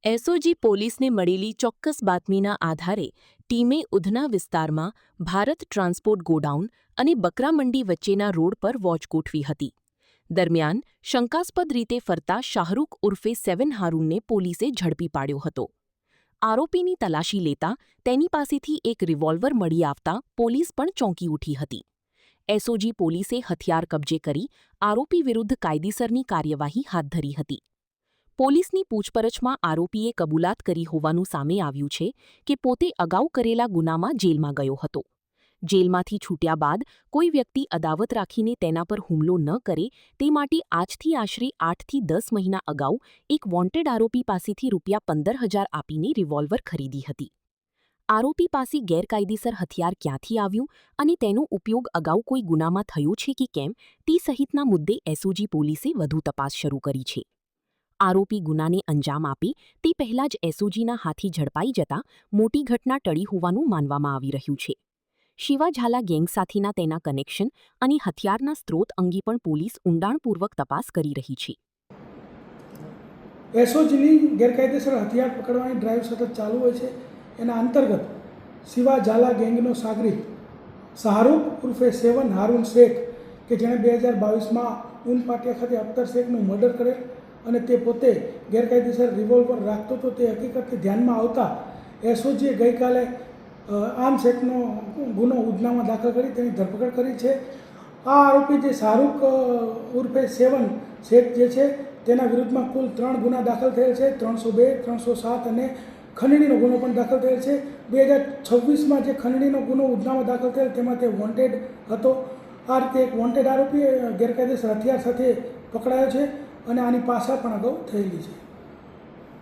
SOG પોલીસને મળેલી ચોક્કસ બાતમીના આધારે ટીમે ઉધના વિસ્તારમાં ભારત ટ્રાન્સપોર્ટ ગોડાઉન અને બકરામંડી વચ્ચેના રોડ પર વોચ ગોઠવી હતી. દરમિયાન શંકાસ્પદ રીતે ફરતા શાહરૂખ ઉર્ફે 7 હારૂનને પોલીસે ઝડપી પાડ્યો હતો. આરોપીની તલાશી લેતા તેની પાસેથી એક રિવોલ્વર મળી આવતા પોલીસ પણ ચોંકી ઉઠી હતી. એસઓજી પોલીસે હથિયાર કબજે કરી આરોપી વિરુદ્ધ કાયદેસરની કાર્યવાહી હાથ ધરી હતી. પોલીસની પૂછપરછમાં આરોપીએ કબૂલાત કરી હોવાનું સામે આવ્યું છે કે પોતે અગાઉ કરેલા ગુનામાં જેલમાં ગયો હતો. જેલમાંથી છૂટ્યા બાદ કોઈ વ્યક્તિ અદાવત રાખીને તેના પર હુમલો ન કરે તે માટે આજથી આશરે 8 થી 10 મહિના અગાઉ એક વોન્ટેડ આરોપી પાસેથી ₹15,000 આપીને રિવોલ્વર ખરીદી હતી. આરોપી પાસે ગેરકાયદેસર હથિયાર ક્યાંથી આવ્યું અને તેનો ઉપયોગ અગાઉ કોઈ ગુનામાં થયો છે કે કેમ તે સહિતના મુદ્દે એસઓજી પોલીસે વધુ તપાસ શરૂ કરી છે. આરોપી ગુનાને અંજામ આપે તે પહેલાં જ એસઓજીના હાથી ઝડપાઈ જતા મોટી ઘટના ટળી હોવાનું માનવામાં આવી રહ્યું છે. શિવા ઝાલા ગેંગ સાથેના તેના કનેક્શન અને હથિયારના સ્ત્રોત અંગે પણ પોલીસ ઊંડાણપૂર્વક તપાસ કરી રહી છે. એસઓજીની ગેરકાયદેસર હથિયાર પકડવાની ડ્રાઈવ સતત ચાલુ હોય છે. એના અંતર્ગત શિવા ઝાલા ગેંગનો સાગરીત શાહરૂખ ઉર્ફે 7 હારૂન શેખ કે જેણે 2022માં ઊન પાટિયા ખાતે અખ્તર શેખનું મર્ડર કરેલ અને તે પોતે ગેરકાયદેસર રિવોલ્વર રાખતો હતો તે હકીકતને ધ્યાનમાં આવતા એસઓજીએ ગઈકાલે આર્મ્સ એક્ટનો ગુનો ઉધનામાં દાખલ કરી તેની ધરપકડ કરી છે. આ આરોપી જે શાહરૂખ ઉર્ફે 7 શેખ જે છે તેના વિરુદ્ધમાં કુલ 3 ગુના દાખલ થયેલ છે. 302, 307 અને ખંડણીનો ગુનો પણ દાખલ થયેલ છે. 2026માં જે ખંડણીનો ગુનો ઉધનામાં દાખલ થયેલ તેમાં તે વોન્ટેડ હતો. આ રીતે એક વોન્ટેડ આરોપી ગેરકાયદેસર હથિયાર સાથે પકડાયો છે અને આની પાછળ પણ અગાઉ થયેલી છે.